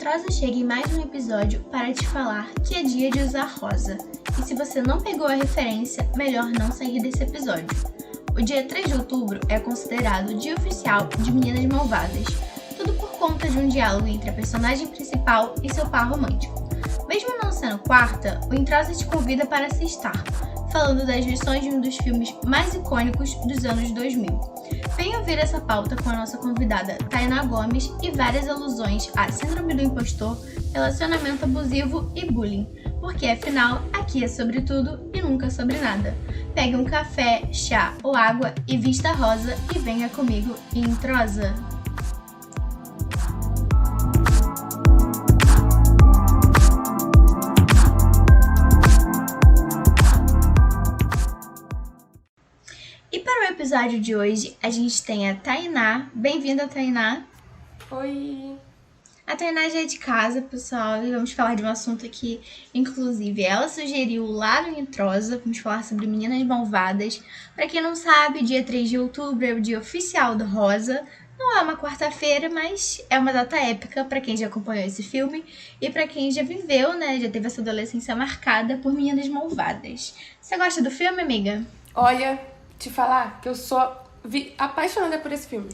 Introsa chega em mais um episódio para te falar que é dia de usar rosa. E se você não pegou a referência, melhor não sair desse episódio. O dia 3 de outubro é considerado o dia oficial de Meninas Malvadas, tudo por conta de um diálogo entre a personagem principal e seu par romântico. Mesmo não sendo quarta, o Introsa te convida para assistir, falando das lições de um dos filmes mais icônicos dos anos 2000. Venha ouvir essa pauta com a nossa convidada Tainá Gomes e várias alusões a síndrome do impostor, relacionamento abusivo e bullying, porque afinal aqui é sobre tudo e nunca sobre nada. Pegue um café, chá ou água e vista rosa e venha comigo em Introsa. E para o episódio de hoje, a gente tem a Tainá. Bem-vinda, Tainá. Oi! A Tainá já é de casa, pessoal, e vamos falar de um assunto que, inclusive, ela sugeriu lá no Introsa. Vamos falar sobre Meninas Malvadas. Para quem não sabe, dia 3 de outubro é o dia oficial do Rosa. Não é uma quarta-feira, mas é uma data épica para quem já acompanhou esse filme e para quem já viveu, né, já teve essa adolescência marcada por Meninas Malvadas. Você gosta do filme, amiga? Olha, te falar que eu sou apaixonada por esse filme.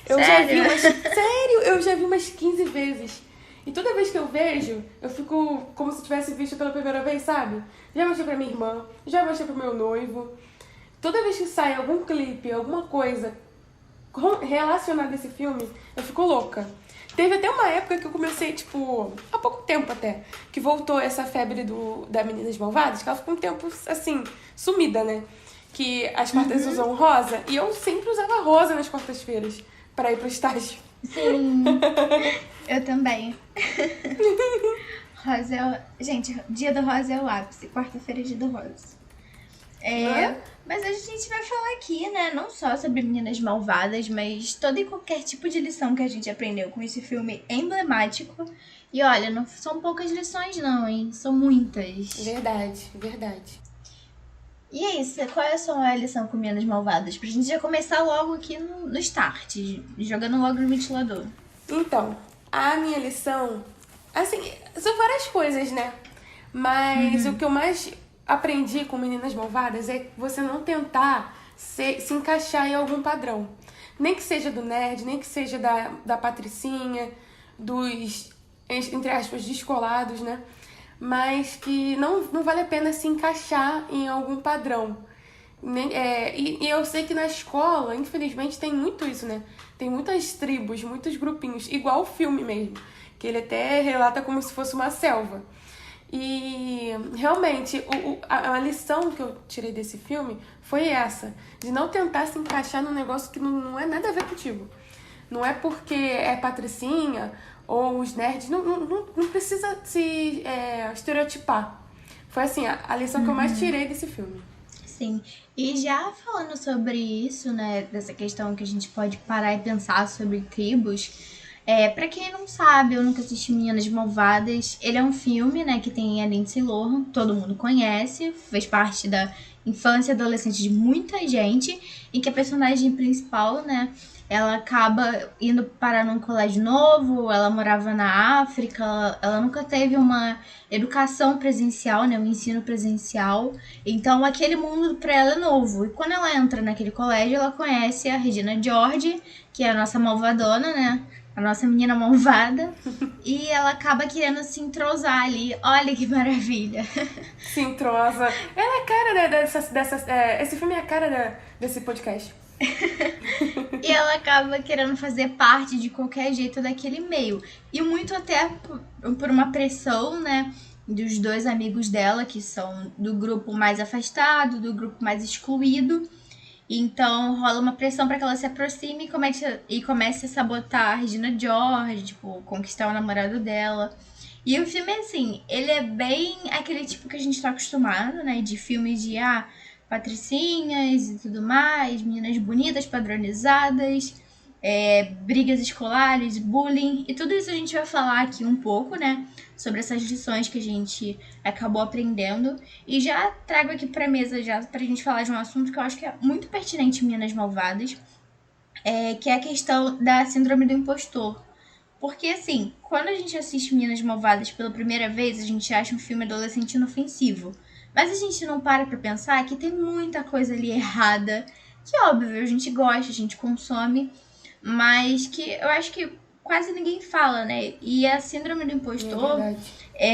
Sério? Eu já vi umas 15 vezes. E toda vez que eu vejo, eu fico como se tivesse visto pela primeira vez, sabe? Já mostrei pra minha irmã, já mostrei pro meu noivo. Toda vez que sai algum clipe, alguma coisa relacionada a esse filme, eu fico louca. Teve até uma época que eu comecei, há pouco tempo até, que voltou essa febre da Meninas Malvadas, que ela ficou um tempo, assim, sumida, né? Que as quartas usam rosa, e eu sempre usava rosa nas quartas-feiras pra ir pro estágio. Sim, eu também. Rosa é o... Gente, dia do rosa é o ápice, quarta-feira é dia do rosa. Mas hoje a gente vai falar aqui, né, não só sobre Meninas Malvadas, mas todo e qualquer tipo de lição que a gente aprendeu com esse filme emblemático. E olha, não são poucas lições não, hein? São muitas. Verdade, verdade. E é isso, qual é a sua lição com Meninas Malvadas? Pra gente já começar logo aqui no start, jogando logo no ventilador. Então, a minha lição, assim, são várias coisas, né? Mas o que eu mais aprendi com Meninas Malvadas é você não tentar se encaixar em algum padrão. Nem que seja do nerd, nem que seja da patricinha, dos, entre aspas, descolados, né? Mas que não vale a pena se encaixar em algum padrão. E eu sei que na escola, infelizmente, tem muito isso, né? Tem muitas tribos, muitos grupinhos, igual o filme mesmo, que ele até relata como se fosse uma selva. E realmente, a lição que eu tirei desse filme foi essa, de não tentar se encaixar num negócio que não é nada a ver contigo. Não é porque é patricinha ou os nerds, não precisa se estereotipar. Foi assim, a lição que eu mais tirei desse filme. Sim, e já falando sobre isso, né, dessa questão que a gente pode parar e pensar sobre tribos, pra quem não sabe, eu nunca assisti Meninas Malvadas, ele é um filme, né, que tem a Lindsay Lohan, todo mundo conhece, fez parte da infância e adolescente de muita gente, e que a personagem principal, né, ela acaba indo parar num colégio novo, ela morava na África, ela nunca teve uma educação presencial, né, um ensino presencial, então aquele mundo pra ela é novo. E quando ela entra naquele colégio, ela conhece a Regina George, que é a nossa malvadona, né, a nossa menina malvada, e ela acaba querendo se entrosar ali. Olha que maravilha. Se entrosa. Ela é a cara esse filme é a cara desse podcast. E ela acaba querendo fazer parte de qualquer jeito daquele meio. E muito até por uma pressão, né, dos dois amigos dela, que são do grupo mais afastado, do grupo mais excluído. Então rola uma pressão para que ela se aproxime e comece a sabotar a Regina George, conquistar o namorado dela. E o filme, assim, ele é bem aquele tipo que a gente tá acostumado, né, de filmes de patricinhas e tudo mais, meninas bonitas, padronizadas, brigas escolares, bullying, e tudo isso a gente vai falar aqui um pouco, né, sobre essas lições que a gente acabou aprendendo, e já trago aqui pra mesa já pra gente falar de um assunto que eu acho que é muito pertinente em Meninas Malvadas, que é a questão da síndrome do impostor, Porque, assim, quando a gente assiste Meninas Malvadas pela primeira vez, a gente acha um filme adolescente inofensivo. Mas a gente não para pra pensar que tem muita coisa ali errada, que, óbvio, a gente gosta, a gente consome, mas que eu acho que quase ninguém fala, né? E a Síndrome do Impostor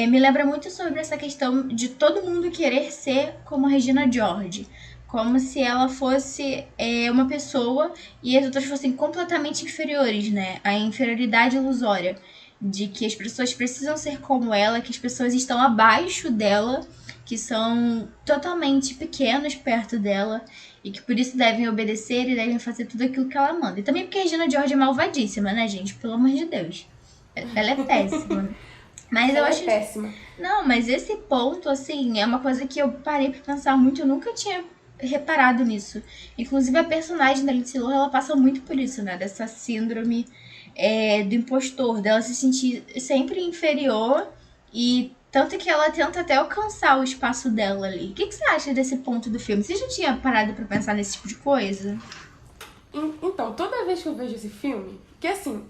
me lembra muito sobre essa questão de todo mundo querer ser como a Regina George. Como se ela fosse uma pessoa e as outras fossem completamente inferiores, né? A inferioridade ilusória. De que as pessoas precisam ser como ela, que as pessoas estão abaixo dela, que são totalmente pequenos perto dela e que por isso devem obedecer e devem fazer tudo aquilo que ela manda. E também porque a Regina George é malvadíssima, né, gente? Pelo amor de Deus. Ela é péssima. Mas Ela eu acho. é péssima. Não, mas esse ponto, assim, é uma coisa que eu parei pra pensar muito. Eu nunca tinha reparado nisso. Inclusive, a personagem da Lindsay Lohan, ela passa muito por isso, né? Dessa síndrome do impostor, dela se sentir sempre inferior e tanto que ela tenta até alcançar o espaço dela ali. O que você acha desse ponto do filme? Você já tinha parado pra pensar nesse tipo de coisa? Então, toda vez que eu vejo esse filme, que assim,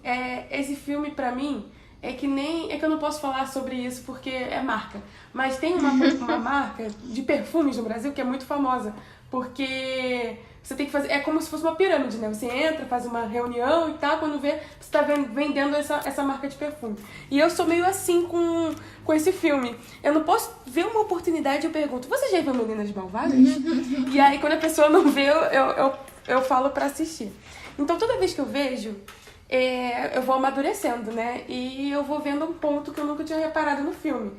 esse filme pra mim é que eu não posso falar sobre isso porque é marca, mas tem uma marca de perfumes no Brasil que é muito famosa, porque você tem que fazer, é como se fosse uma pirâmide, né? Você entra, faz uma reunião e tal, quando vê, você tá vendendo essa marca de perfume. E eu sou meio assim com esse filme. Eu não posso ver uma oportunidade e eu pergunto, você já viu Meninas Malvadas? E aí, quando a pessoa não vê, eu falo pra assistir. Então, toda vez que eu vejo, eu vou amadurecendo, né? E eu vou vendo um ponto que eu nunca tinha reparado no filme.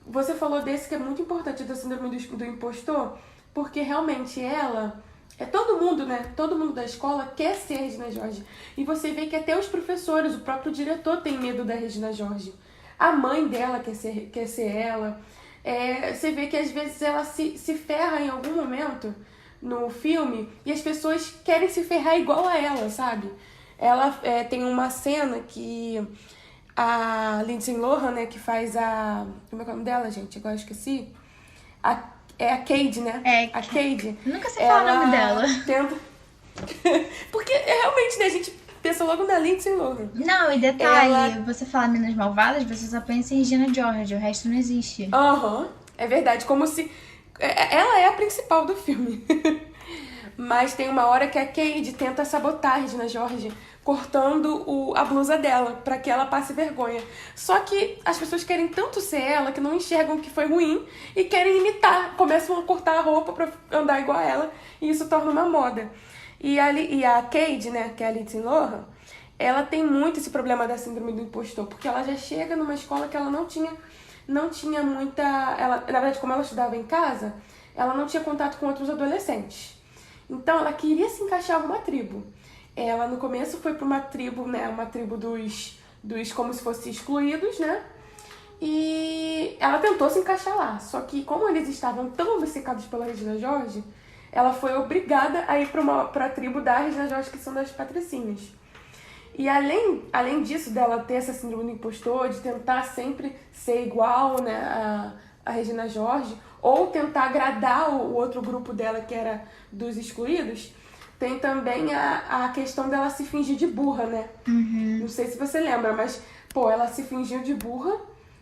Você falou desse que é muito importante, da síndrome do impostor, porque realmente ela... todo mundo, né? Todo mundo da escola quer ser a Regina George. E você vê que até os professores, o próprio diretor tem medo da Regina George. A mãe dela quer ser ela. Você vê que às vezes ela se ferra em algum momento no filme e as pessoas querem se ferrar igual a ela, sabe? Ela tem uma cena que a Lindsay Lohan, né, que faz a... Como é o nome dela, gente? Agora eu esqueci. É a Cade, né? A Cade. Nunca sei falar o nome dela. Tenta... Porque realmente, né, a gente pensa logo na Lindsay Lohan. Não, e detalhe, você fala Meninas Malvadas, você só pensa em Regina George, o resto não existe. É verdade, como se... Ela é a principal do filme. Mas tem uma hora que a Cade tenta sabotar a Regina George cortando a blusa dela, pra que ela passe vergonha. Só que as pessoas querem tanto ser ela que não enxergam que foi ruim e querem imitar, começam a cortar a roupa pra andar igual a ela, e isso torna uma moda. E a Cade, né, que é a Lindsay Lohan, ela tem muito esse problema da síndrome do impostor, porque ela já chega numa escola que ela não tinha muita... na verdade, como ela estudava em casa, ela não tinha contato com outros adolescentes. Então, ela queria se encaixar em uma tribo. Ela, no começo, foi para uma tribo, né? Uma tribo dos como se fossem excluídos, né? E ela tentou se encaixar lá. Só que, como eles estavam tão obcecados pela Regina George, ela foi obrigada a ir para a tribo da Regina George, que são das patricinhas. E além disso, dela ter essa síndrome do impostor, de tentar sempre ser igual, né, a Regina George, ou tentar agradar o outro grupo dela, que era dos excluídos, tem também a questão dela se fingir de burra, né? Uhum. Não sei se você lembra, mas, ela se fingiu de burra,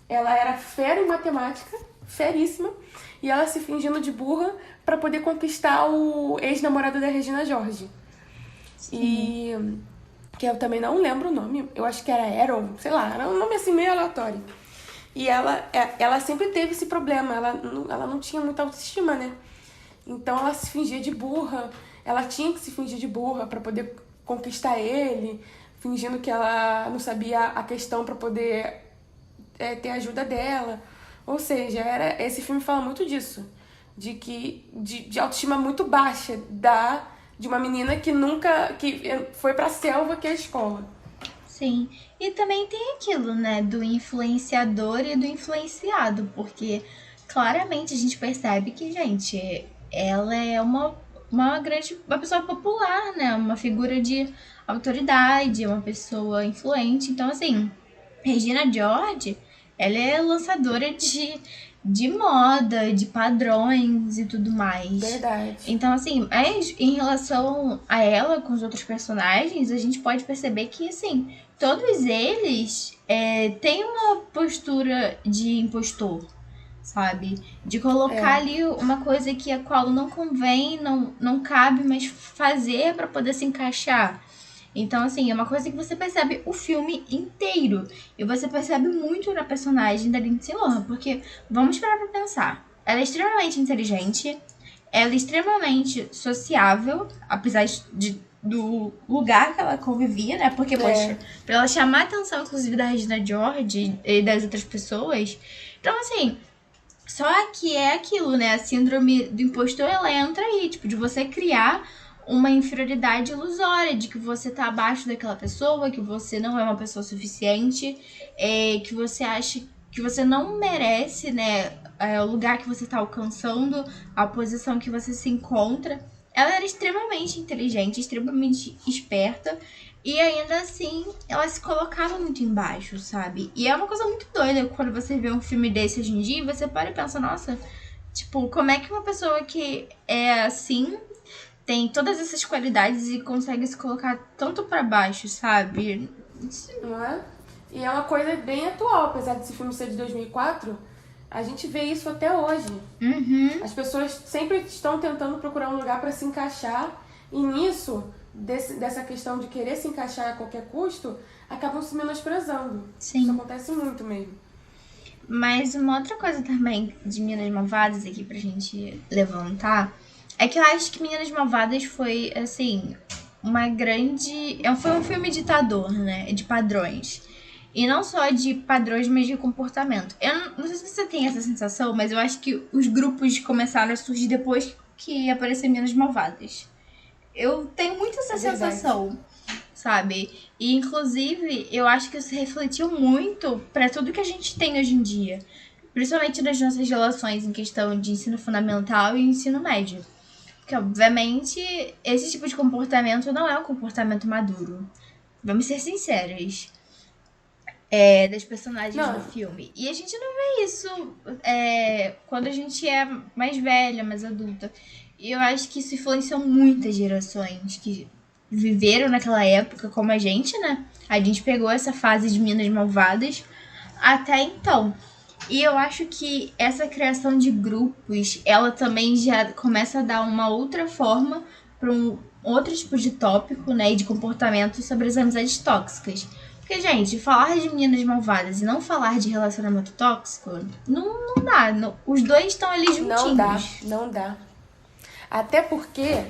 ela era fera em matemática, feríssima, e ela se fingindo de burra pra poder conquistar o ex-namorado da Regina George. Sim. E... que eu também não lembro o nome, eu acho que era Aaron, sei lá, era um nome assim meio aleatório. E ela sempre teve esse problema, ela não tinha muita autoestima, né? Então ela se fingia de burra, ela tinha que se fingir de burra pra poder conquistar ele, fingindo que ela não sabia a questão pra poder ter a ajuda dela. Ou seja, esse filme fala muito disso, de autoestima muito baixa de uma menina que foi pra selva, que é a escola. Sim, e também tem aquilo, né, do influenciador e do influenciado, porque claramente a gente percebe que, gente, ela é uma pessoa popular, né, uma figura de autoridade, uma pessoa influente, então, assim, Regina George, ela é lançadora de moda, de padrões e tudo mais. Verdade. Então, assim, mas em relação a ela com os outros personagens, a gente pode perceber que, assim, todos eles têm uma postura de impostor, sabe? De colocar ali uma coisa que a qual não convém, não cabe, mas fazer pra poder se encaixar. Então, assim, é uma coisa que você percebe o filme inteiro. E você percebe muito na personagem da Lindsay Lohan. Porque, vamos parar pra pensar. Ela é extremamente inteligente. Ela é extremamente sociável. Apesar do lugar que ela convivia, né? Porque, poxa, pra ela chamar a atenção, inclusive, da Regina George e das outras pessoas. Então, assim... Só que é aquilo, né? A síndrome do impostor, ela entra aí. Tipo, de você criar uma inferioridade ilusória, de que você tá abaixo daquela pessoa, que você não é uma pessoa suficiente, que você acha que você não merece, né, o lugar que você tá alcançando, a posição que você se encontra. Ela era extremamente inteligente, extremamente esperta, e ainda assim, ela se colocava muito embaixo, sabe? E é uma coisa muito doida quando você vê um filme desse hoje em dia, e você para e pensa, nossa, tipo, como é que uma pessoa que é assim tem todas essas qualidades e consegue se colocar tanto pra baixo, sabe? Não é? E é uma coisa bem atual, apesar desse filme ser de 2004, a gente vê isso até hoje. As pessoas sempre estão tentando procurar um lugar pra se encaixar, e nisso, dessa questão de querer se encaixar a qualquer custo, acabam se menosprezando. Sim. Isso acontece muito mesmo. Mas uma outra coisa também de Meninas Malvadas aqui pra gente levantar é que eu acho que Meninas Malvadas foi, assim, uma grande... Foi um filme ditador, né? De padrões. E não só de padrões, mas de comportamento. Eu não sei se você tem essa sensação, mas eu acho que os grupos começaram a surgir depois que apareceram Meninas Malvadas. Eu tenho muito essa sensação, sabe? E, inclusive, eu acho que isso refletiu muito pra tudo que a gente tem hoje em dia. Principalmente nas nossas relações em questão de ensino fundamental e ensino médio. Porque, obviamente, esse tipo de comportamento não é um comportamento maduro. Vamos ser sinceras. Das personagens do filme. E a gente não vê isso quando a gente é mais velha, mais adulta. E eu acho que isso influenciou muitas gerações que viveram naquela época, como a gente, né? A gente pegou essa fase de Meninas Malvadas até então. E eu acho que essa criação de grupos, ela também já começa a dar uma outra forma para um outro tipo de tópico, né? E de comportamento sobre as amizades tóxicas. Porque, gente, falar de Meninas Malvadas e não falar de relacionamento tóxico, não dá. Os dois estão ali juntinhos. Não dá. Até porque,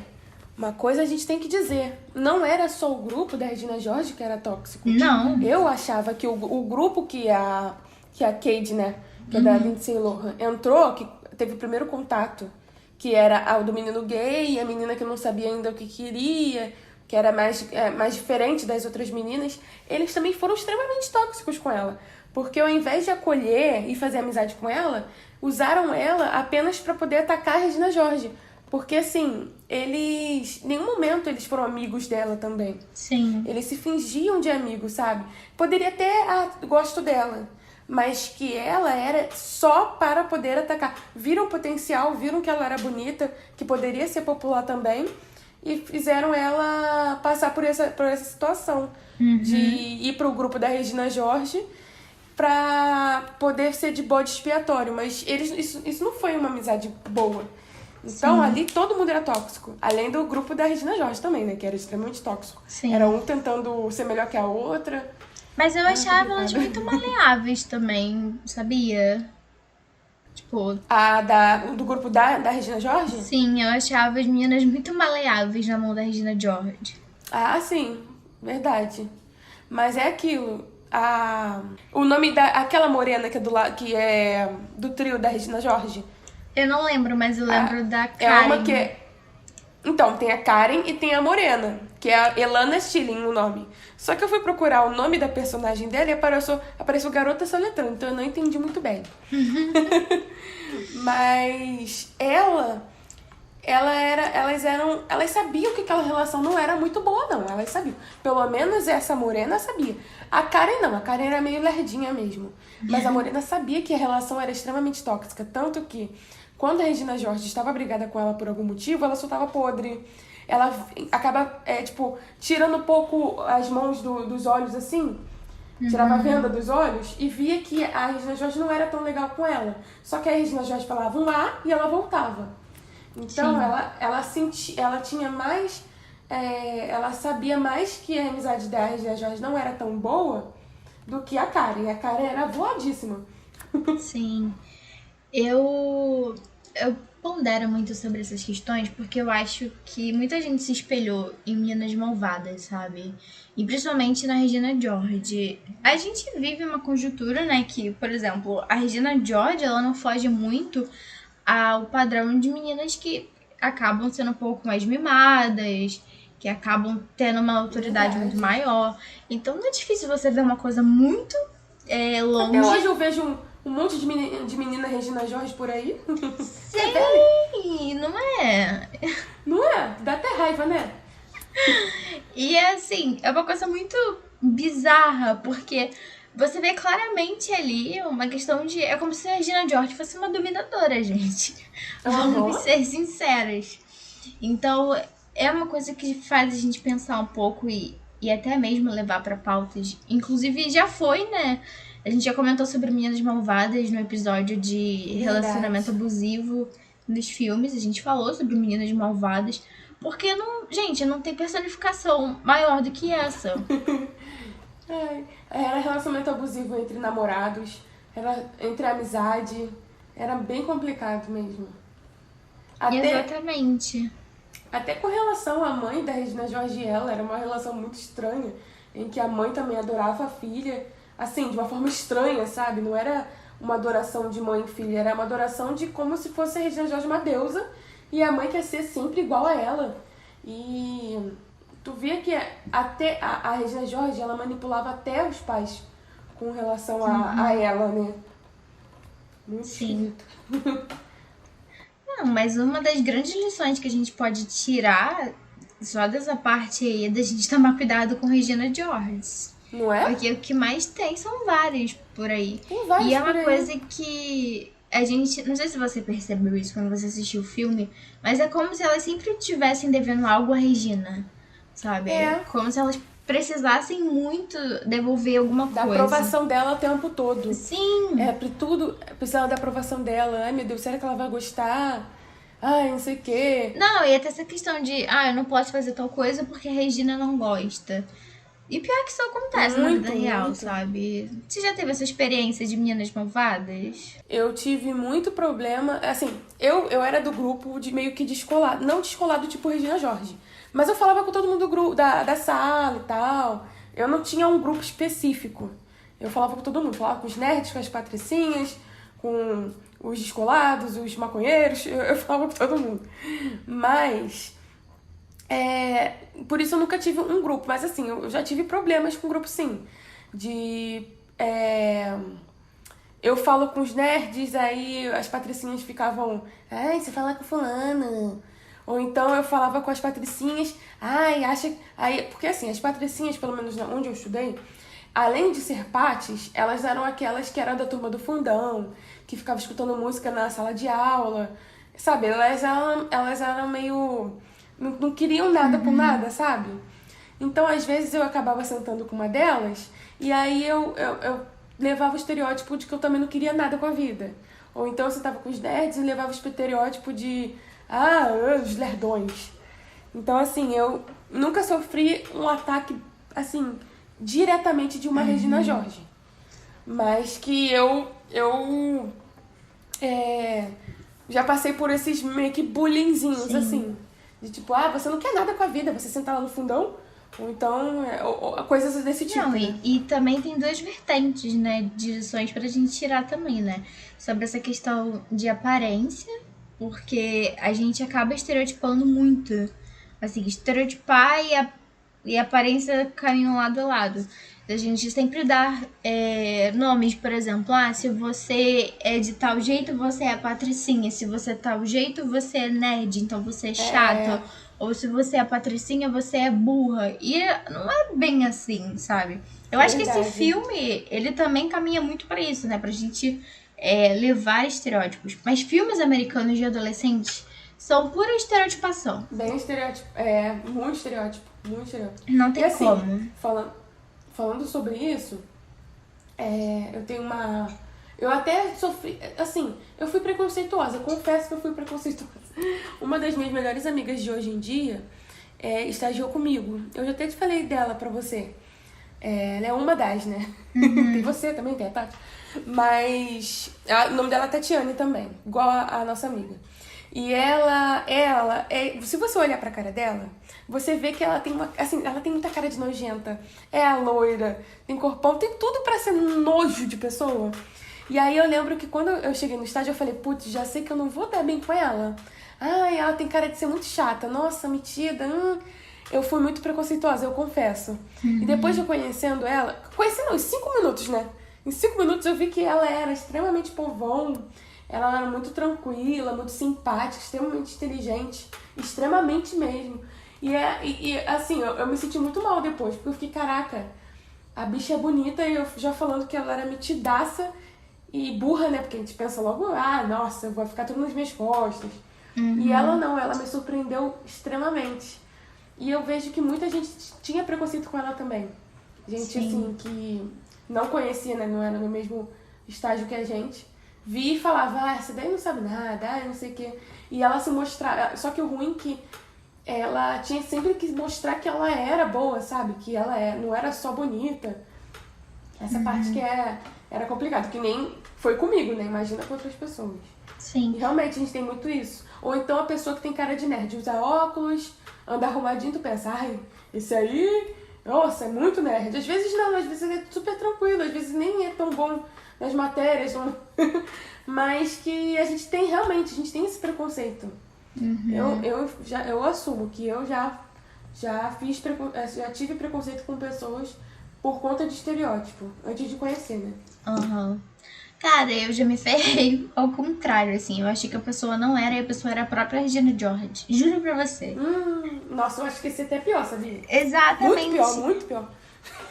uma coisa a gente tem que dizer, não era só o grupo da Regina George que era tóxico. Não. Eu achava que o grupo que a Cade, né, que é da Lindsay Lohan, entrou, que teve o primeiro contato, que era o do menino gay, a menina que não sabia ainda o que queria, que era mais diferente das outras meninas, eles também foram extremamente tóxicos com ela. Porque ao invés de acolher e fazer amizade com ela, usaram ela apenas para poder atacar a Regina George. Porque, assim, em nenhum momento eles foram amigos dela também. Sim. Eles se fingiam de amigos, sabe? Poderia ter, gosto dela. Mas que ela era só para poder atacar. Viram o potencial, viram que ela era bonita, que poderia ser popular também. E fizeram ela passar por essa situação. De ir pro grupo da Regina George pra poder ser de bode expiatório. Mas isso não foi uma amizade boa. Então, ali todo mundo era tóxico. Além do grupo da Regina George também, né? Que era extremamente tóxico. Sim. Era um tentando ser melhor que a outra. Mas eu achava elas muito maleáveis também, sabia? Tipo... Do grupo da Regina George? Sim, eu achava as meninas muito maleáveis na mão da Regina George. Ah, sim. Verdade. Mas é aquilo. O nome aquela morena que é do trio da Regina George... Eu não lembro, mas eu lembro da Karen. É uma que... Então, tem a Karen e tem a morena, que é a Elana Stilling, o nome. Só que eu fui procurar o nome da personagem dela e apareceu Garota Soletrando, então eu não entendi muito bem. Mas ela elas sabiam que aquela relação não era muito boa, não. Elas sabiam. Pelo menos essa Morena sabia. A Karen não, a Karen era meio lerdinha mesmo. Mas a Morena sabia que a relação era extremamente tóxica. Tanto que, quando a Regina George estava brigada com ela por algum motivo, ela soltava podre. Ela acaba, tirando um pouco as mãos dos olhos, assim. Tirava a venda dos olhos e via que a Regina George não era tão legal com ela. Só que a Regina George falava um A e ela voltava. Então, ela tinha mais... ela sabia mais que a amizade da Regina George não era tão boa do que a Karen. A Karen era voadíssima. Sim. Eu pondero muito sobre essas questões porque eu acho que muita gente se espelhou em Meninas Malvadas, sabe? E principalmente na Regina George. A gente vive uma conjuntura, né, que, por exemplo, a Regina George, ela não foge muito ao padrão de meninas que acabam sendo um pouco mais mimadas, que acabam tendo uma autoridade muito maior. Então não é difícil você ver uma coisa muito longe. Até hoje eu vejo um monte de menina Regina George por aí. Sim, não é? Não é? Dá até raiva, né? E assim, é uma coisa muito bizarra, porque você vê claramente ali uma questão de... É como se a Regina George fosse uma dominadora, gente. Vamos ser sinceras. Então, é uma coisa que faz a gente pensar um pouco e até mesmo levar pra pautas. Inclusive, já foi, né? A gente já comentou sobre Meninas Malvadas no episódio de relacionamento abusivo nos filmes. A gente falou sobre Meninas Malvadas. Porque, não tem personificação maior do que essa. Era relacionamento abusivo entre namorados, era entre amizade, era bem complicado mesmo. Exatamente. Até com relação à mãe da Regina George e ela, era uma relação muito estranha, em que a mãe também adorava a filha, assim, de uma forma estranha, sabe? Não era uma adoração de mãe e filha, era uma adoração de como se fosse a Regina George uma deusa, e a mãe quer ser sempre igual a ela. E tu via que até a Regina George, ela manipulava até os pais com relação a ela, né? Muito esquisito. Não, mas uma das grandes lições que a gente pode tirar só dessa parte aí é da gente tomar cuidado com Regina George. Não é? Porque o que mais tem são vários por aí. Tem vários e é por uma aí. coisa que a gente... Não sei se você percebeu isso quando você assistiu o filme, mas é como se elas sempre estivessem devendo algo à Regina, sabe? É. Como se elas precisassem muito devolver alguma Da coisa. aprovação dela o tempo todo. Sim. Pra tudo, precisava da aprovação dela. Ai, meu Deus, será que ela vai gostar? Ai, não sei o quê. Não, e até essa questão de, eu não posso fazer tal coisa porque a Regina não gosta. E pior que isso acontece na vida real, sabe? Você já teve essa experiência de Meninas Malvadas? Eu tive muito problema, assim, eu era do grupo de meio que descolado, não descolado tipo Regina George, mas eu falava com todo mundo do grupo, da sala e tal, eu não tinha um grupo específico, eu falava com todo mundo, falava com os nerds, com as patricinhas, com os descolados, os maconheiros, eu falava com todo mundo, mas... por isso eu nunca tive um grupo, mas assim, eu já tive problemas com o grupo sim, eu falo com os nerds, aí as patricinhas ficavam, ai, você fala com fulano, ou então eu falava com as patricinhas, porque assim, as patricinhas, pelo menos onde eu estudei, além de ser patis, elas eram aquelas que eram da turma do fundão, que ficavam escutando música na sala de aula, sabe, elas eram meio... Não queriam nada por nada, sabe? Então, às vezes, eu acabava sentando com uma delas e aí eu levava o estereótipo de que eu também não queria nada com a vida. Ou então, eu sentava com os nerds e levava o estereótipo de... os lerdões. Então, assim, eu nunca sofri um ataque, assim, diretamente de uma Regina George. Mas que eu já passei por esses meio que bullyingzinhos, assim. De tipo, você não quer nada com a vida, você senta lá no fundão, ou então coisas desse tipo. Não, e também tem duas vertentes, né, de lições pra gente tirar também, né? Sobre essa questão de aparência, porque a gente acaba estereotipando muito. Assim, estereotipar e a aparência caminham lado a lado. Da gente sempre dar nomes, por exemplo, se você é de tal jeito, você é patricinha. Se você é tal jeito, você é nerd, então você é chato. Ou se você é patricinha, você é burra. E não é bem assim, sabe? Eu acho que esse filme, ele também caminha muito pra isso, né? Pra gente levar estereótipos. Mas filmes americanos de adolescentes são pura estereotipação. Bem estereótipo. Muito estereótipo. Muito estereótipo. Não tem assim, como. Falando sobre isso, eu tenho uma... Eu até sofri... Assim, eu fui preconceituosa. Confesso que eu fui preconceituosa. Uma das minhas melhores amigas de hoje em dia estagiou comigo. Eu já até te falei dela pra você. Ela é uma das, né? Tem você também, tem a Tati. Mas o nome dela é Tatiane também, igual a nossa amiga. E ela se você olhar pra cara dela, você vê que ela tem ela tem muita cara de nojenta. É a loira, tem corpão, tem tudo pra ser um nojo de pessoa. E aí eu lembro que quando eu cheguei no estágio, eu falei, putz, já sei que eu não vou dar bem com ela. Ai, ela tem cara de ser muito chata, nossa, metida. Eu fui muito preconceituosa, eu confesso. E depois de eu conhecendo ela, em 5 minutos, né? Em 5 minutos eu vi que ela era extremamente povão, ela era muito tranquila, muito simpática, extremamente inteligente, extremamente mesmo. E assim, eu me senti muito mal depois, porque eu fiquei, caraca, a bicha é bonita e eu já falando que ela era metidaça e burra, né? Porque a gente pensa logo, nossa, eu vou ficar tudo nas minhas costas. E ela não, ela me surpreendeu extremamente. E eu vejo que muita gente tinha preconceito com ela também. Gente, Sim. assim, que não conhecia, né? Não era no mesmo estágio que a gente. Via e falava, essa daí não sabe nada, não sei o quê. E ela se mostrava... Só que o ruim é que ela tinha sempre que mostrar que ela era boa, sabe? Que ela não era só bonita. Essa parte que era complicado, que nem foi comigo, né? Imagina com outras pessoas. Sim. E realmente a gente tem muito isso. Ou então a pessoa que tem cara de nerd, usa óculos, anda arrumadinho, tu pensa, esse aí, nossa, é muito nerd. Às vezes não, às vezes é super tranquilo, às vezes nem é tão bom nas matérias, mas que a gente tem esse preconceito. Eu assumo que eu já tive preconceito com pessoas por conta de estereótipo, antes de conhecer, né? Cara, eu já me ferrei ao contrário, assim. Eu achei que a pessoa não era e a pessoa era a própria Regina George. Juro pra você. Nossa, eu acho que esse até é pior, sabia? Exatamente. Muito pior.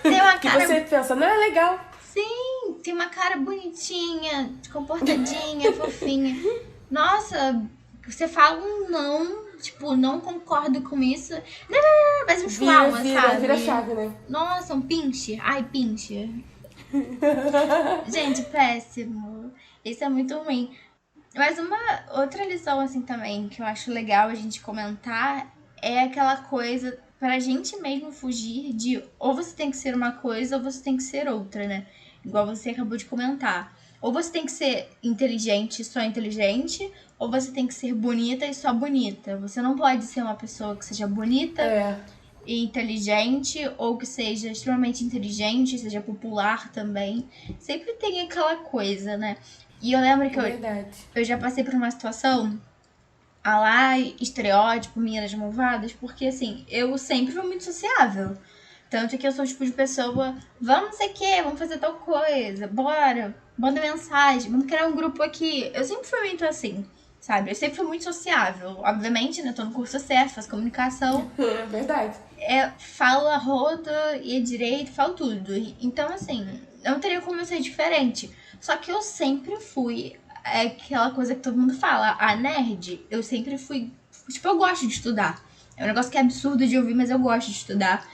Tem uma cara... Que você pensa, não é legal. Sim, tem uma cara bonitinha, comportadinha, fofinha. Nossa, você fala um não, tipo, não concordo com isso. Não, mas um flauma, sabe? Vira chave, né? Nossa, um pinche. Ai, pinche. Gente, péssimo. Isso é muito ruim. Mas uma outra lição, assim, também, que eu acho legal a gente comentar, é aquela coisa pra gente mesmo fugir de ou você tem que ser uma coisa ou você tem que ser outra, né? Igual você acabou de comentar. Ou você tem que ser inteligente e só inteligente, ou você tem que ser bonita e só bonita. Você não pode ser uma pessoa que seja bonita e inteligente, ou que seja extremamente inteligente, seja popular também. Sempre tem aquela coisa, né? E eu lembro que eu já passei por uma situação estereótipo, Meninas Malvadas, porque assim, eu sempre fui muito sociável. Tanto que eu sou o tipo de pessoa, vamos não sei o que, vamos fazer tal coisa, bora, manda mensagem, vamos criar um grupo aqui. Eu sempre fui muito assim, sabe? Eu sempre fui muito sociável. Obviamente, né? Tô no curso certo, faço comunicação. É verdade. Falo a roda e direito, falo tudo. Então, assim, não teria como eu ser diferente. Só que eu sempre fui aquela coisa que todo mundo fala, a nerd. Eu sempre fui, tipo, eu gosto de estudar. É um negócio que é absurdo de ouvir, mas eu gosto de estudar.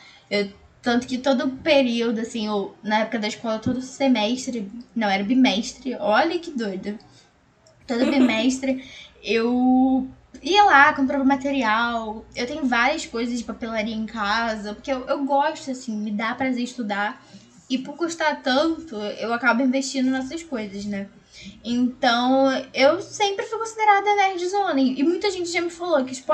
Tanto que todo período, assim, ou na época da escola, todo semestre, não, era bimestre, olha que doida. Todo bimestre eu ia lá, comprava material. Eu tenho várias coisas de papelaria em casa, porque eu gosto, assim, me dá prazer estudar. E por custar tanto, eu acabo investindo nessas coisas, né? Então, eu sempre fui considerada nerdzona. E muita gente já me falou que, tipo,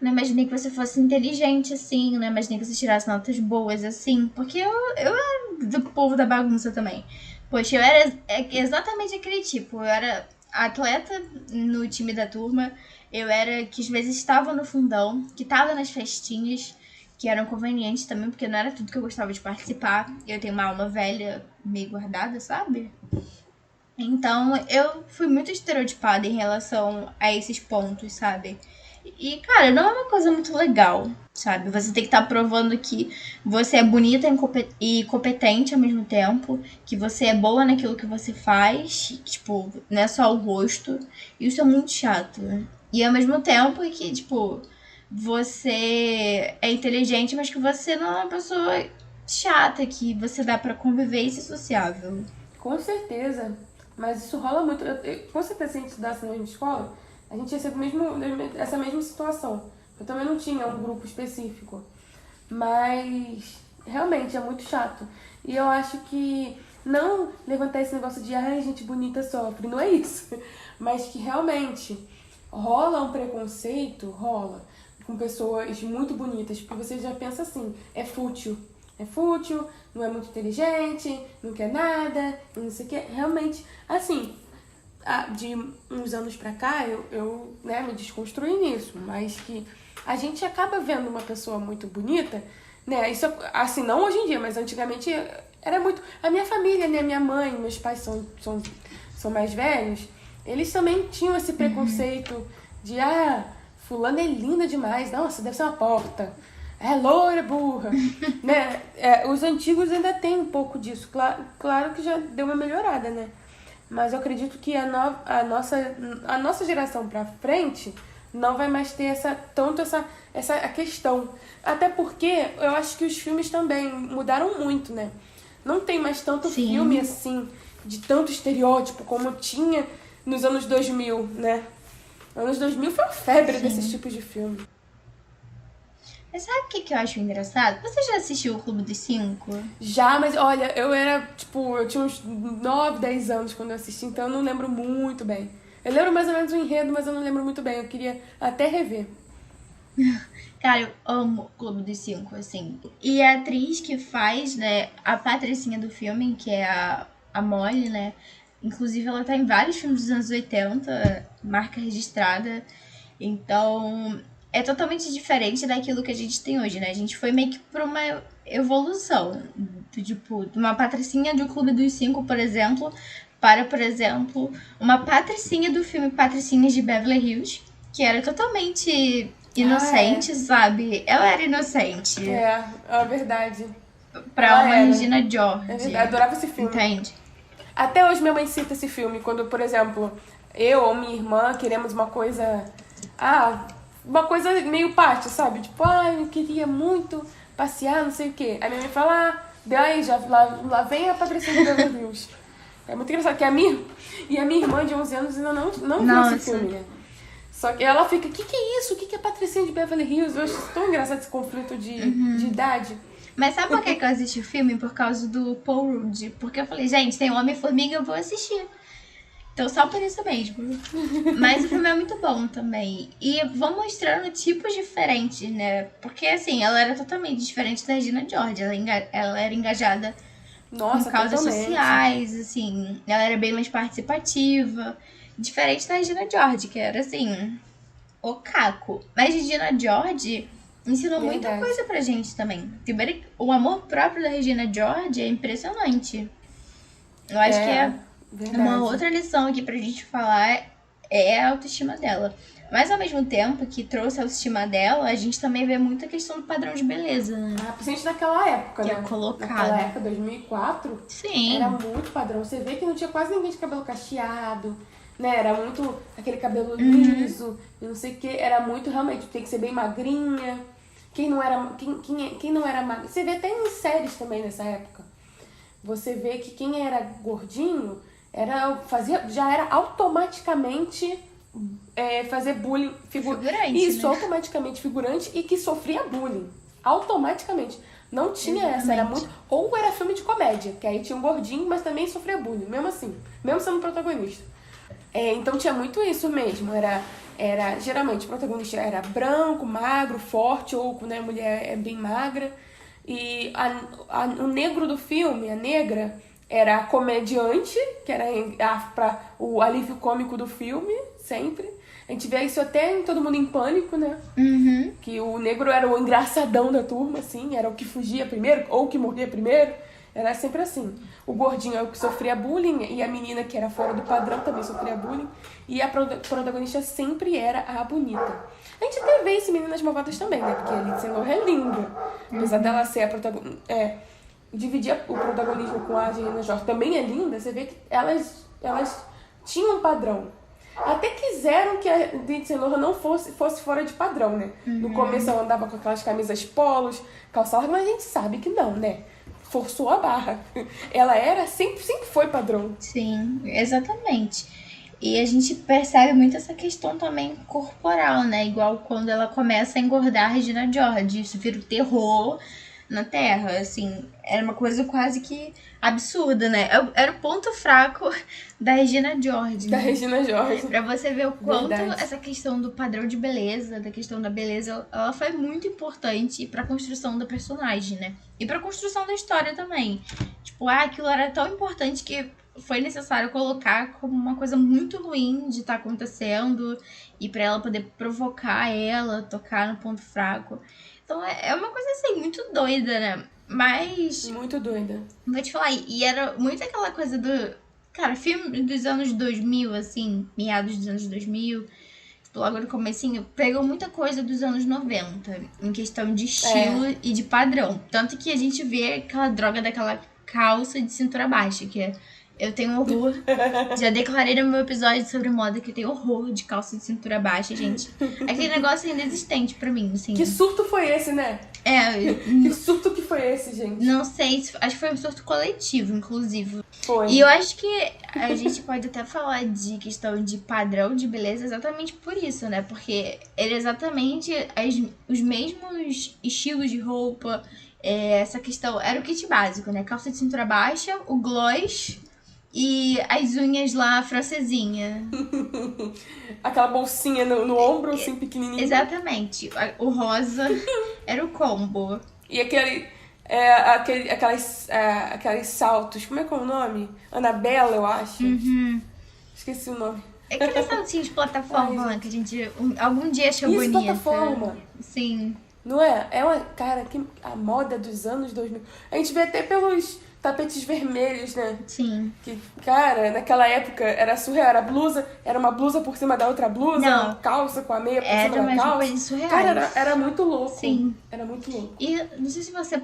não imaginei que você fosse inteligente assim, não imaginei que você tirasse notas boas assim. Porque eu era do povo da bagunça também. Poxa, eu era exatamente aquele tipo. Eu era atleta no time da turma. Eu era que às vezes estava no fundão, que estava nas festinhas, que eram convenientes também, porque não era tudo que eu gostava de participar. Eu tenho uma alma velha meio guardada, sabe? Então, eu fui muito estereotipada em relação a esses pontos, sabe? E, cara, não é uma coisa muito legal, sabe? Você tem que estar provando que você é bonita e competente ao mesmo tempo, que você é boa naquilo que você faz, tipo, não é só o rosto. Isso é muito chato. E ao mesmo tempo que, tipo, você é inteligente, mas que você não é uma pessoa chata, que você dá pra conviver e ser sociável. Com certeza. Mas isso rola muito. Com certeza, se a gente estudasse na mesma escola, a gente ia ser essa mesma situação. Eu também não tinha um grupo específico. Mas, realmente, é muito chato. E eu acho que não levantar esse negócio de, ai, gente bonita sofre. Não é isso. Mas que, realmente, rola um preconceito, rola, com pessoas muito bonitas. Porque você já pensa assim, é fútil. É fútil, não é muito inteligente, não quer nada, não sei o que. Realmente, assim, de uns anos pra cá, eu né, me desconstruí nisso, mas que a gente acaba vendo uma pessoa muito bonita, né? Isso, assim, não hoje em dia, mas antigamente era muito. A minha família, né? Minha mãe, meus pais são mais velhos, eles também tinham esse preconceito de, fulana é linda demais, nossa, deve ser uma porta. É loira, burra, né? Os antigos ainda tem um pouco disso. Claro que já deu uma melhorada, né? Mas eu acredito que a nossa geração pra frente não vai mais ter essa questão. Até porque eu acho que os filmes também mudaram muito, né? Não tem mais tanto Sim. filme assim, de tanto estereótipo como tinha nos anos 2000, né? Anos 2000 foi a febre desses tipos de filme. Mas sabe o que eu acho engraçado? Você já assistiu o Clube dos Cinco? Já, mas olha, eu tinha uns 9, 10 anos quando eu assisti, então eu não lembro muito bem. Eu lembro mais ou menos o enredo, mas eu não lembro muito bem, eu queria até rever. Cara, eu amo o Clube dos Cinco, assim. E a atriz que faz, né, a patricinha do filme, que é a Molly, né? Inclusive, ela tá em vários filmes dos anos 80, marca registrada. Então, é totalmente diferente daquilo que a gente tem hoje, né? A gente foi meio que por uma evolução. Tipo, de uma patricinha do Clube dos Cinco, por exemplo, para, por exemplo, uma patricinha do filme Patricinhas de Beverly Hills, que era totalmente inocente, sabe? Ela era inocente. É verdade. Pra uma era. Regina George. É verdade, eu adorava esse filme. Entende? Até hoje minha mãe cita esse filme, quando, por exemplo, eu ou minha irmã queremos uma coisa... uma coisa meio pátio, sabe? Tipo, eu queria muito passear, não sei o quê. Aí minha mãe fala, daí já, lá vem a Patricinha de Beverly Hills. É muito engraçado, que a minha irmã de 11 anos ainda não viu esse filme, né? Só que ela fica, que é isso? O que é Patricinha de Beverly Hills? Eu acho tão engraçado esse conflito de idade. Mas sabe por que eu assisti o filme? Por causa do Paul Rudd. Porque eu falei, gente, tem Homem-Formiga, eu vou assistir. Então, só por isso mesmo. Mas o filme é muito bom também. E vão mostrando tipos diferentes, né? Porque, assim, ela era totalmente diferente da Regina George. Ela era engajada com causas sociais, assim. Ela era bem mais participativa. Diferente da Regina George, que era, assim, o caco. Mas Regina George ensinou muita coisa pra gente também. Primeiro, o amor próprio da Regina George é impressionante. Eu acho que é uma outra lição aqui pra gente falar é a autoestima dela. Mas ao mesmo tempo que trouxe a autoestima dela, a gente também vê muita questão do padrão de beleza, né? Principalmente naquela época, que né? É colocado. Naquela época, 2004, Sim. Era muito padrão. Você vê que não tinha quase ninguém de cabelo cacheado, né? Era muito aquele cabelo liso, e não sei o que. Era muito, realmente, tem que ser bem magrinha. Quem não era magra... Você vê até em séries também nessa época. Você vê que quem era gordinho já era automaticamente fazer bullying. Figurante, Isso, né? automaticamente figurante e que sofria bullying. Automaticamente. Não tinha essa, era muito... Ou era filme de comédia, que aí tinha um gordinho, mas também sofria bullying, mesmo assim. Mesmo sendo protagonista. Então tinha muito isso mesmo, geralmente o protagonista era branco, magro, forte, ou quando a mulher é bem magra. E o negro do filme, a negra, era a comediante, que era o alívio cômico do filme, sempre. A gente vê isso até em Todo Mundo em Pânico, né? Uhum. Que o negro era o engraçadão da turma, assim, era o que fugia primeiro ou o que morria primeiro. Era sempre assim. O gordinho é o que sofria bullying e a menina que era fora do padrão também sofria bullying. E a protagonista sempre era a bonita. A gente até vê isso em Meninas Malvadas também, né? Porque a Lindsay Lohan é linda. Apesar dela ser a protagonista... dividir o protagonismo com a Angelina Jolie também é linda. Você vê que elas tinham um padrão. Até quiseram que a Lindsay Lohan não fosse fora de padrão, né? No começo ela andava com aquelas camisas polos, calça larga, mas a gente sabe que não, né? Forçou a barra. Ela sempre foi padrão. Sim, exatamente. E a gente percebe muito essa questão também corporal, né? Igual quando ela começa a engordar a Regina George. Isso vira o terror na Terra, assim. Era uma coisa quase que absurda, né? Era o ponto fraco da Regina George. Da né? Regina George. Pra você ver o quanto Verdade. essa questão do padrão de beleza, da questão da beleza, ela foi muito importante pra construção da personagem, né? E pra construção da história também. Tipo, aquilo era tão importante que foi necessário colocar como uma coisa muito ruim de estar acontecendo e pra ela poder provocar ela, tocar no ponto fraco. Então é uma coisa assim, muito doida, né? Mas, Muito doida. vou te falar, e era muito aquela coisa do... Cara, filme dos anos 2000, assim, meados dos anos 2000, tipo, logo no comecinho, pegou muita coisa dos anos 90, em questão de estilo e de padrão. Tanto que a gente vê aquela droga daquela calça de cintura baixa, que é... Eu tenho horror. Já declarei no meu episódio sobre moda que eu tenho horror de calça de cintura baixa, gente. Aquele negócio é inexistente pra mim, assim. Que surto foi esse, né? Que surto que foi esse, gente? Não sei, acho que foi um surto coletivo, inclusive. Foi. E eu acho que a gente pode até falar de questão de padrão de beleza exatamente por isso, né? Porque ele é exatamente os mesmos estilos de roupa, essa questão... Era o kit básico, né? Calça de cintura baixa, o gloss... E as unhas lá, francesinha. Aquela bolsinha no ombro, assim, pequenininha. Exatamente. O rosa era o combo. E aqueles saltos, como é que é o nome? Annabella, eu acho. Esqueci o nome. É aquele saltinho de plataforma lá que a gente algum dia achou Isso, bonita. plataforma. Sim. Não é? É uma... Cara, a moda dos anos 2000. A gente vê até pelos tapetes vermelhos, né? Sim. Que, cara, naquela época era surreal. Era uma blusa por cima da outra blusa, Não. uma calça com a meia por cima da Umas calça. coisas surreais. Cara, era muito louco. Sim. Era muito louco. E não sei se você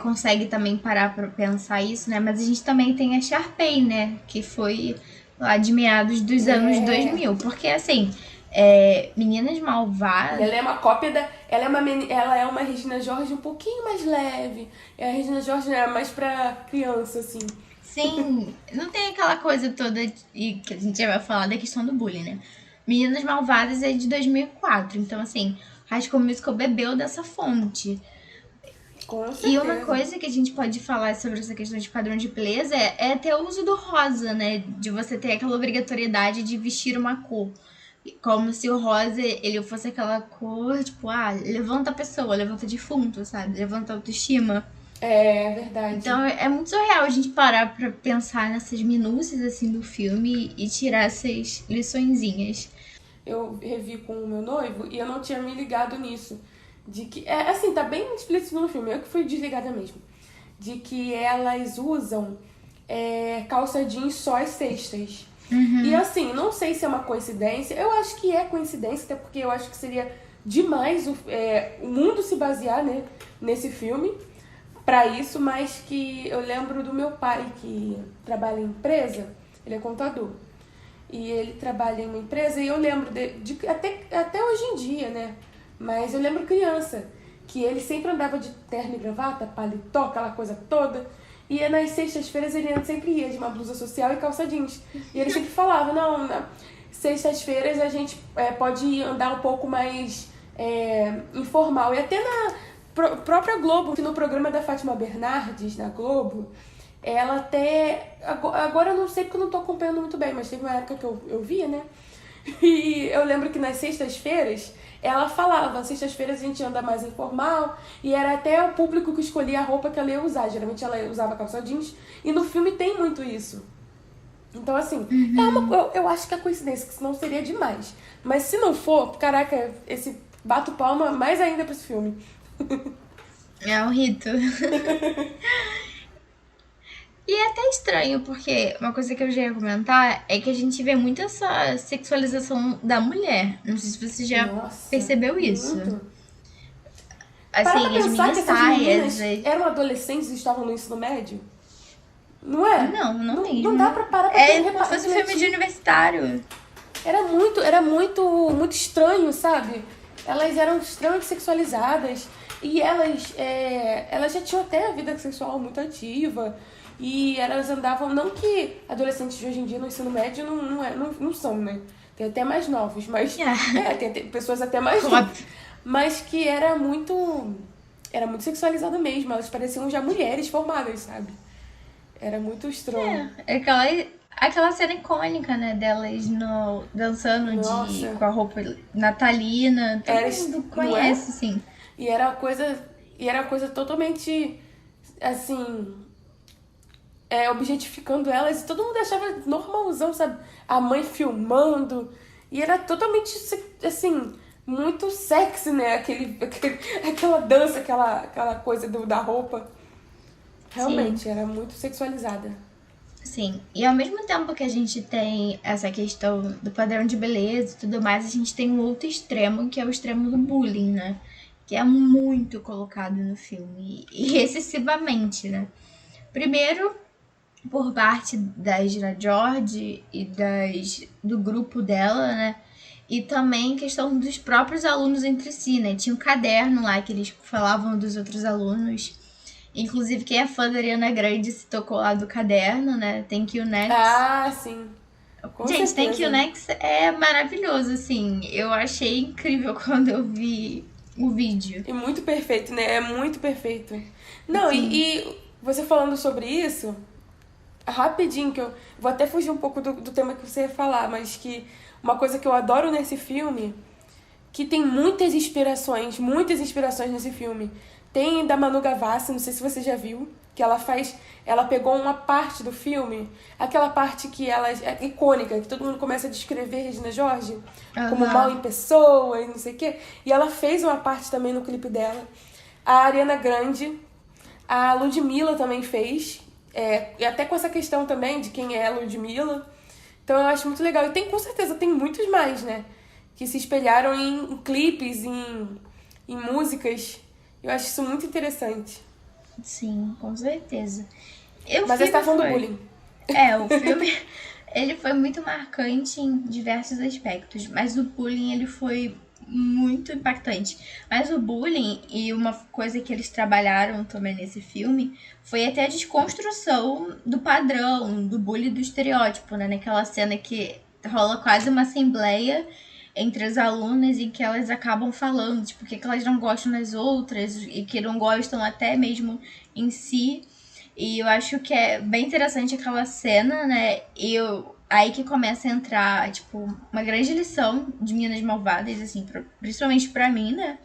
consegue também parar pra pensar isso, né? Mas a gente também tem a Sharpay, né? Que foi lá de meados dos anos 2000. Porque, assim, Meninas Malvadas... Ela é uma cópia da... Ela é uma Regina George um pouquinho mais leve. A Regina George era mais pra criança, assim. Sim, não tem aquela coisa toda e que a gente já vai falar da questão do bullying, né? Meninas Malvadas é de 2004, então assim, High School Musical bebeu dessa fonte. Com certeza. E uma coisa que a gente pode falar sobre essa questão de padrão de beleza é ter o uso do rosa, né? De você ter aquela obrigatoriedade de vestir uma cor. Como se o rosa, ele fosse aquela cor, tipo, levanta a pessoa, levanta defunto, sabe? Levanta a autoestima. É verdade. Então é muito surreal a gente parar pra pensar nessas minúcias, assim, do filme e tirar essas liçõezinhas. Eu revi com o meu noivo e eu não tinha me ligado nisso. De que, assim, tá bem explícito no filme, eu que fui desligada mesmo. De que elas usam calça jeans só às sextas. E assim, não sei se é uma coincidência, eu acho que é coincidência, até porque eu acho que seria demais o mundo se basear, né, nesse filme pra isso, mas que eu lembro do meu pai que trabalha em empresa, ele é contador, e ele trabalha em uma empresa, e eu lembro até hoje em dia, né, mas eu lembro criança, que ele sempre andava de terno e gravata, paletó, aquela coisa toda. E nas sextas-feiras ele sempre ia de uma blusa social e calça jeans. E ele sempre falava, não, sextas-feiras a gente pode andar um pouco mais informal. E até na própria Globo, que no programa da Fátima Bernardes, na Globo, ela até... Agora eu não sei porque eu não tô acompanhando muito bem, mas teve uma época que eu via, né? E eu lembro que nas sextas-feiras... Ela falava, sextas-feiras a gente anda mais informal, e era até o público que escolhia a roupa que ela ia usar. Geralmente ela usava calça jeans, e no filme tem muito isso. Então, assim, eu acho que é coincidência, que senão seria demais. Mas se não for, caraca, esse bato palma mais ainda pra esse filme. É um rito. E é até estranho, porque uma coisa que eu já ia comentar é que a gente vê muito essa sexualização da mulher. Não sei se você já Nossa, percebeu isso. muito. Assim, Para pra as pensar que mini essas meninas saias. eram adolescentes e estavam no ensino médio? Não é? Não mesmo. Não dá pra parar pra É como se fosse um filme de refletir. universitário. Era muito estranho, sabe? Elas eram extremamente sexualizadas e elas já tinham até a vida sexual muito ativa e elas andavam, não que adolescentes de hoje em dia no ensino médio não são, né? Tem até mais novos, mas tem pessoas até mais novas, mas que era muito sexualizado mesmo, elas pareciam já mulheres formadas, sabe? Era muito estranho. É aquela cena icônica, né, delas dançando Nossa. com a roupa natalina. Todo Era, mundo não é? conhece, sim. E era coisa totalmente, assim, objetificando elas. E todo mundo achava normalzão, sabe? A mãe filmando. E era totalmente, assim, muito sexy, né? Aquela dança, aquela coisa da roupa. Realmente, era muito sexualizada. Sim, e ao mesmo tempo que a gente tem essa questão do padrão de beleza e tudo mais, a gente tem um outro extremo, que é o extremo do bullying, né? Que é muito colocado no filme, e excessivamente, né? Primeiro, por parte da Gina George e do grupo dela, né? E também questão dos próprios alunos entre si, né? Tinha um caderno lá que eles falavam dos outros alunos. Inclusive, quem é fã da Ariana Grande se tocou lá do caderno, né? Thank You Next. Ah, sim. Com Gente, certeza. Thank You Next é maravilhoso, assim. Eu achei incrível quando eu vi o vídeo. E muito perfeito, né? É muito perfeito. Não, e você falando sobre isso, rapidinho, que eu vou até fugir um pouco do tema que você ia falar, mas que uma coisa que eu adoro nesse filme, que tem muitas inspirações nesse filme. Tem da Manu Gavassi, não sei se você já viu, que ela pegou uma parte do filme, aquela parte que ela é icônica, que todo mundo começa a descrever Regina George como mal em pessoa e não sei o quê. E ela fez uma parte também no clipe dela. A Ariana Grande, a Ludmilla também fez, e até com essa questão também de quem é a Ludmilla. Então eu acho muito legal. E com certeza tem muitos mais, né? Que se espelharam em clipes, em músicas. Eu acho isso muito interessante. Sim, com certeza. Mas você tá falando do bullying. O filme, ele foi muito marcante em diversos aspectos, mas o bullying, ele foi muito impactante. Mas o bullying, e uma coisa que eles trabalharam também nesse filme, foi até a desconstrução do padrão, do bullying, do estereótipo, né? Naquela cena que rola quase uma assembleia entre as alunas em que elas acabam falando, tipo, o que elas não gostam das outras e que não gostam até mesmo em si. E eu acho que é bem interessante aquela cena, né? Aí que começa a entrar, tipo, uma grande lição de Meninas Malvadas, assim, principalmente pra mim, né?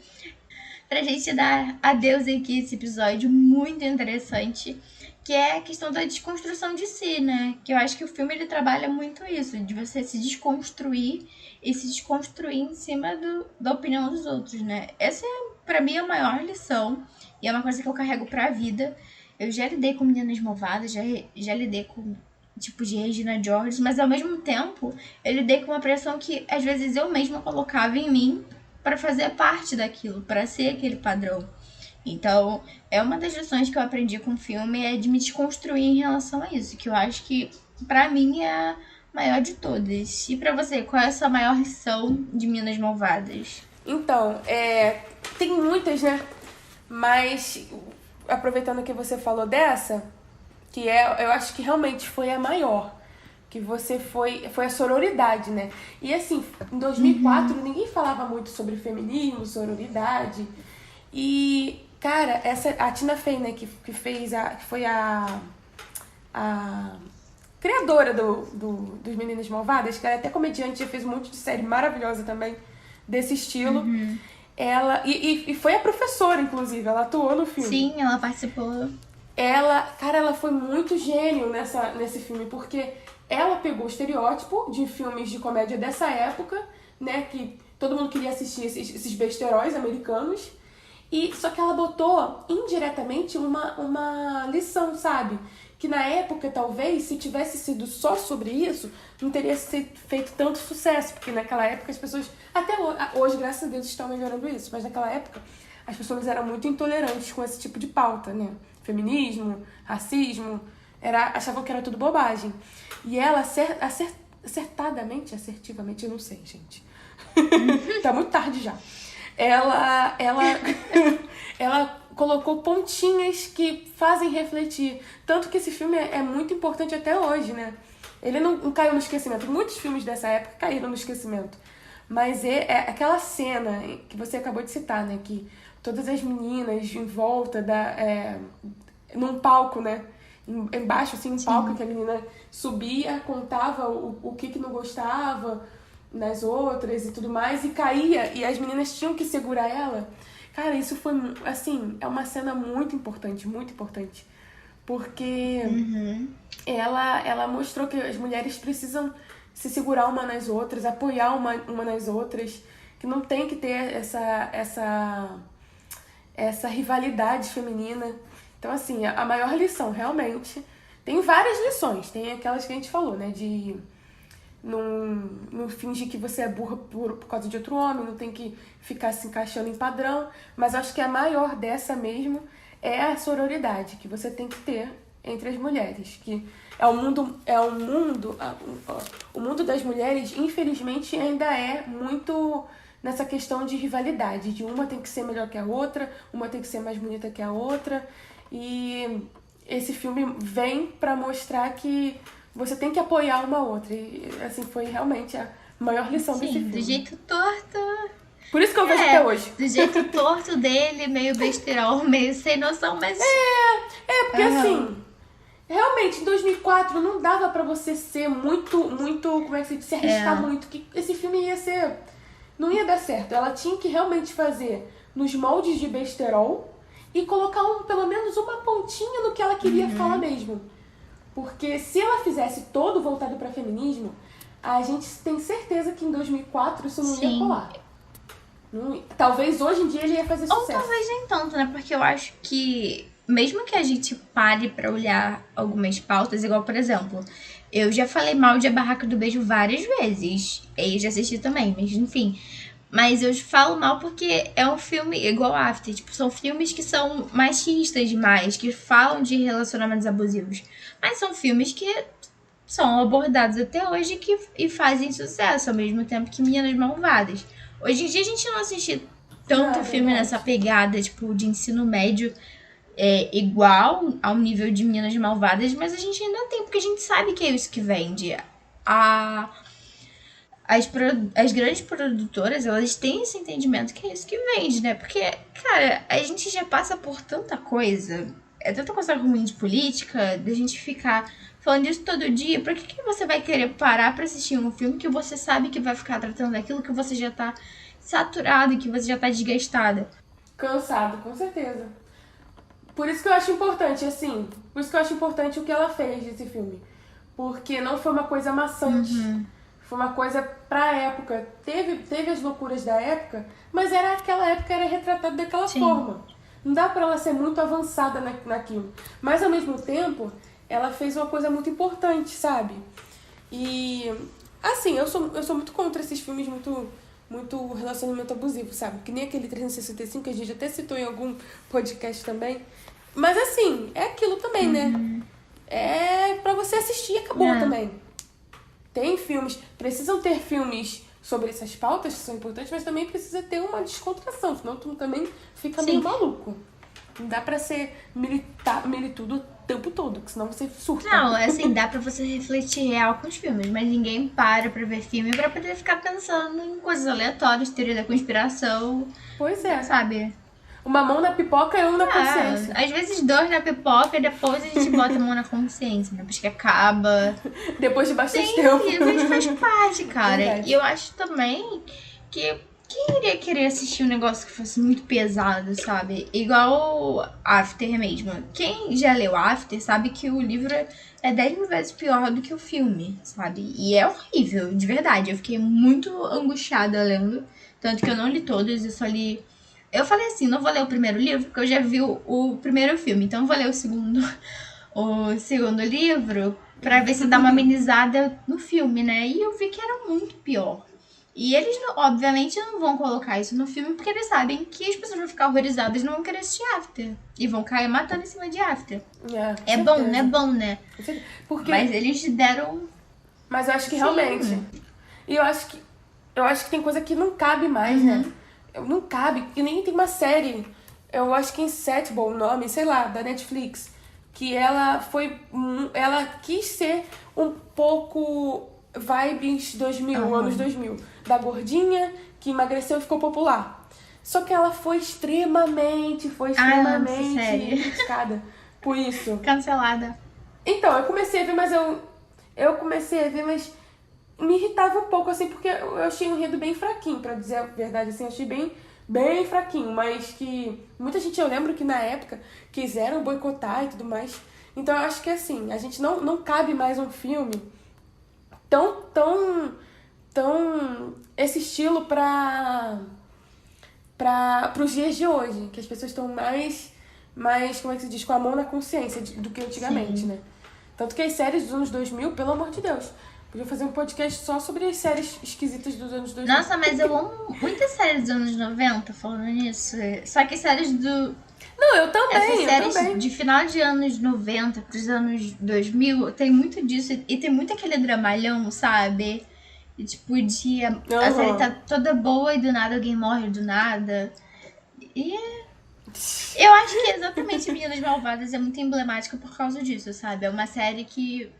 Pra gente dar adeus aqui esse episódio muito interessante, que é a questão da desconstrução de si, né? Que eu acho que o filme, ele trabalha muito isso, de você se desconstruir e se desconstruir em cima da opinião dos outros, né? Essa, pra mim, é a maior lição e é uma coisa que eu carrego pra vida. Eu já lidei com Meninas Malvadas, já lidei com tipo de Regina George, mas ao mesmo tempo eu lidei com uma pressão que às vezes eu mesma colocava em mim para fazer parte daquilo, para ser aquele padrão. Então, é uma das lições que eu aprendi com o filme, é de me desconstruir em relação a isso, que eu acho que pra mim é a maior de todas. E pra você, qual é a sua maior lição de Meninas Malvadas? Então, tem muitas, né? Mas, aproveitando que você falou dessa, eu acho que realmente foi a maior. Que você foi a sororidade, né? E assim, em 2004, ninguém falava muito sobre feminismo, sororidade. E, cara, a Tina Fey, né, que foi a criadora dos Meninas Malvadas, que ela é até comediante, já fez um monte de série maravilhosa também, desse estilo. Ela, e foi a professora, inclusive, ela atuou no filme. Sim, ela participou. Ela foi muito gênio nesse filme, porque ela pegou o estereótipo de filmes de comédia dessa época, né? Que todo mundo queria assistir esses besteróis americanos. Só que ela botou indiretamente uma lição, sabe? Que na época, talvez, se tivesse sido só sobre isso, não teria feito tanto sucesso. Porque naquela época as pessoas, até hoje, graças a Deus, estão melhorando isso. Mas naquela época as pessoas eram muito intolerantes com esse tipo de pauta, né? Feminismo, racismo, achavam que era tudo bobagem. E ela assertivamente, eu não sei, gente. Tá muito tarde já. Ela colocou pontinhas que fazem refletir. Tanto que esse filme é muito importante até hoje, né? Ele não caiu no esquecimento. Muitos filmes dessa época caíram no esquecimento. Mas é aquela cena que você acabou de citar, né? Que todas as meninas em volta num palco, né? Embaixo, assim, um palco que a menina subia, contava o que não gostava nas outras e tudo mais, e caía, e as meninas tinham que segurar ela. Cara, isso foi, assim, é uma cena muito importante, porque ela mostrou que as mulheres precisam se segurar uma nas outras, apoiar uma nas outras, que não tem que ter essa rivalidade feminina. Então, assim, a maior lição, realmente, tem várias lições, tem aquelas que a gente falou, né, de não fingir que você é burra por causa de outro homem, não tem que ficar se encaixando em padrão, mas acho que a maior dessa mesmo é a sororidade que você tem que ter entre as mulheres, que o mundo das mulheres, infelizmente, ainda é muito nessa questão de rivalidade, de uma tem que ser melhor que a outra, uma tem que ser mais bonita que a outra, e esse filme vem pra mostrar que você tem que apoiar uma outra. E, assim, foi realmente a maior lição desse filme. Do jeito torto. Por isso que eu vejo até hoje. Do jeito torto dele, meio besterol, meio sem noção, mas... Porque assim, realmente, em 2004 não dava pra você ser muito, como é que se arriscar muito, que esse filme não ia dar certo. Ela tinha que realmente fazer nos moldes de besterol e colocar pelo menos uma pontinha no que ela queria falar mesmo. Porque se ela fizesse todo voltado para feminismo, a gente tem certeza que em 2004 isso não ia rolar. Talvez hoje em dia ele ia fazer sucesso. Ou talvez nem tanto, né? Porque eu acho que, mesmo que a gente pare pra olhar algumas pautas, igual, por exemplo, eu já falei mal de A Barraca do Beijo várias vezes. E já assisti também, mas enfim. Mas eu falo mal porque é um filme igual After. Tipo, são filmes que são machistas demais, que falam de relacionamentos abusivos. Mas são filmes que são abordados até hoje e fazem sucesso, ao mesmo tempo que Meninas Malvadas. Hoje em dia a gente não assiste tanto filme nessa pegada, tipo, de ensino médio igual ao nível de Meninas Malvadas, mas a gente ainda tem, porque a gente sabe que é isso que vende. As grandes produtoras, elas têm esse entendimento que é isso que vende, né? Porque, cara, a gente já passa por tanta coisa, tanta coisa ruim de política, da gente ficar falando isso todo dia. Pra que você vai querer parar pra assistir um filme que você sabe que vai ficar tratando daquilo que você já tá saturado, que você já tá desgastada? Cansado, com certeza. Por isso que eu acho importante, assim, o que ela fez desse filme. Porque não foi uma coisa maçante. Foi uma coisa pra época. Teve as loucuras da época, mas aquela época era retratada daquela forma. Não dá pra ela ser muito avançada naquilo. Mas, ao mesmo tempo, ela fez uma coisa muito importante, sabe? E, assim, eu sou muito contra esses filmes muito relacionamento abusivo, sabe? Que nem aquele 365, que a gente até citou em algum podcast também. Mas, assim, é aquilo também, né? É pra você assistir e acabou também. Tem filmes, precisam ter filmes sobre essas pautas que são importantes, mas também precisa ter uma descontração, senão tu também fica meio maluco. Não dá pra ser militudo o tempo todo, porque senão você surta. Não, assim, dá pra você refletir real com os filmes, mas ninguém para pra ver filme pra poder ficar pensando em coisas aleatórias, teoria da conspiração. Pois é. Sabe? Uma mão na pipoca e uma na consciência. Às vezes 2 na pipoca e depois a gente bota a mão na consciência, né? Depois que acaba. Depois de bastante tempo. Sim, faz parte, cara. Verdade. E eu acho também que quem iria querer assistir um negócio que fosse muito pesado, sabe? Igual After mesmo. Quem já leu After sabe que o livro é 10 mil vezes pior do que o filme, sabe? E é horrível, de verdade. Eu fiquei muito angustiada lendo. Tanto que eu não li todos, eu só li... Eu falei assim, não vou ler o primeiro livro, porque eu já vi o primeiro filme. Então eu vou ler o segundo livro pra ver se dá uma amenizada no filme, né? E eu vi que era muito pior. E eles, obviamente, não vão colocar isso no filme porque eles sabem que as pessoas vão ficar horrorizadas e não vão querer assistir After. E vão cair matando em cima de After. É bom, né? É bom, né? Porque... Mas eles deram... Mas eu acho que realmente... E eu acho que tem coisa que não cabe mais, né? Não cabe, e nem tem uma série, eu acho que Insatiable, o nome, sei lá, da Netflix, que ela quis ser um pouco vibes 2000, anos 2000, da gordinha que emagreceu e ficou popular. Só que ela foi extremamente criticada por isso. Cancelada. Então, eu comecei a ver, mas me irritava um pouco, assim, porque eu achei um enredo bem fraquinho, pra dizer a verdade, assim, eu achei bem fraquinho, mas que muita gente, eu lembro que na época quiseram boicotar e tudo mais. Então eu acho que, assim, a gente não cabe mais um filme tão esse estilo pros dias de hoje, que as pessoas estão mais, como é que se diz, com a mão na consciência do que antigamente, né? Tanto que as séries dos anos 2000, pelo amor de Deus, podia fazer um podcast só sobre as séries esquisitas dos anos 2000. Nossa, mas eu amo muitas séries dos anos 90, falando nisso. Só que séries do... Não, eu também, Essas séries de final de anos 90 pros anos 2000, tem muito disso. E tem muito aquele dramalhão, sabe? E, tipo, a série tá toda boa e do nada alguém morre do nada. E... eu acho que exatamente Meninas Malvadas é muito emblemática por causa disso, sabe? É uma série que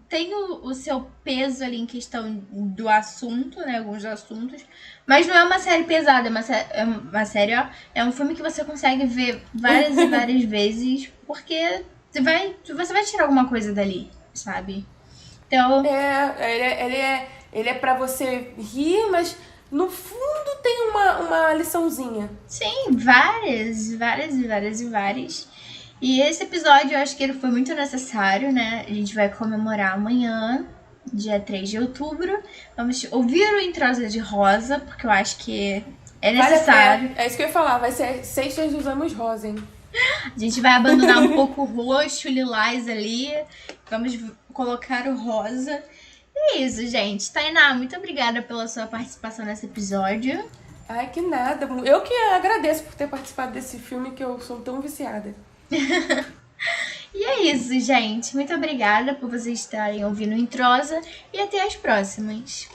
tem o seu peso ali em questão do assunto, né? Alguns assuntos. Mas não é uma série pesada, é uma série, ó. É um filme que você consegue ver várias e várias vezes, porque você vai tirar alguma coisa dali, sabe? Então... Ele é pra você rir, mas no fundo tem uma liçãozinha. Sim, várias. E esse episódio, eu acho que ele foi muito necessário, né? A gente vai comemorar amanhã, dia 3 de outubro. Vamos ouvir o Entrosa de Rosa, porque eu acho que é necessário. É isso que eu ia falar, vai ser Sextas usamos rosa, hein? A gente vai abandonar um pouco o roxo, o lilás ali. Vamos colocar o rosa. E é isso, gente. Tainá, muito obrigada pela sua participação nesse episódio. Ai, que nada. Eu que agradeço por ter participado desse filme que eu sou tão viciada. E é isso, gente. Muito obrigada por vocês estarem ouvindo o Entrosa e até as próximas.